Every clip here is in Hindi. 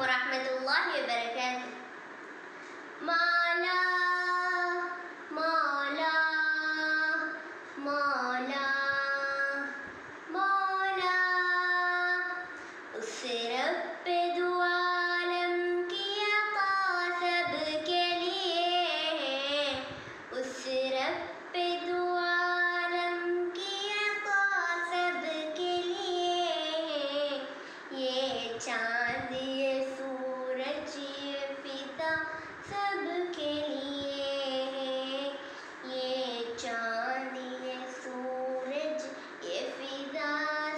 वरहमतुल्लाहि वबरकातुहू। मौला मौला मौला मौला, उस रब दो आलम की अता सबके लिए, उस रब दो आलम की अता सबके लिए। ये चांद ये सूरज ये फिदा सबके लिए, ये चांद ये सूरज ये फिदा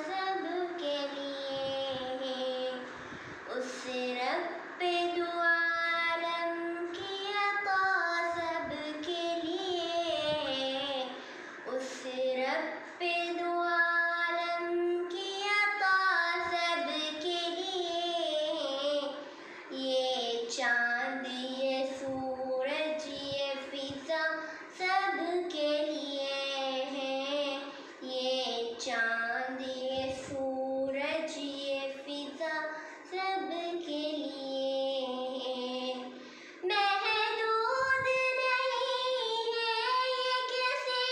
सबके लिए। उस रब दो आलम की अता सबके लिए, उस रब दो आलम की अता सबके लिए। ये चांद ये सूरज ये फिजा सबके लिए है, ये चांद ये सूरज ये फिजा सबके लिए है। महदूद नहीं है ये किसी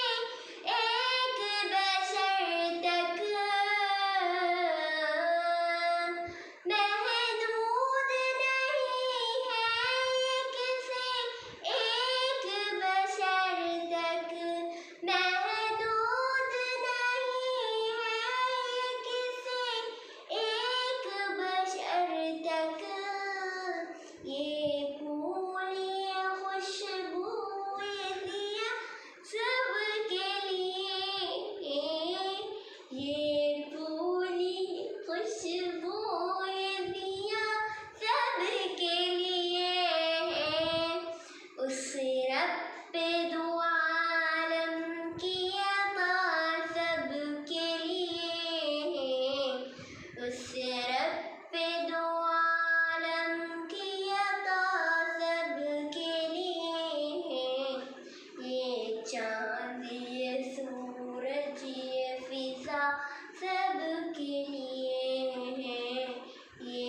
एक बशर तक, महदूद नहीं है ये किसी एक बशर तक, महदूद नहीं है ये किसी एक बशर तक। ये फूल ये खुशबू ये दिया सबके लिए, ये फूल ये खुशबू ये दिया सबके लिए। उस रब दो आलम की अता सबके लिए, उस रब दो आलम की अता सबके लिए। ये चांद ये सूरज ये फिजा सबके लिए है, ये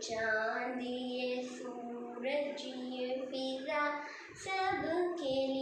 चांद ये सूरज ये फिजा सबके लिए।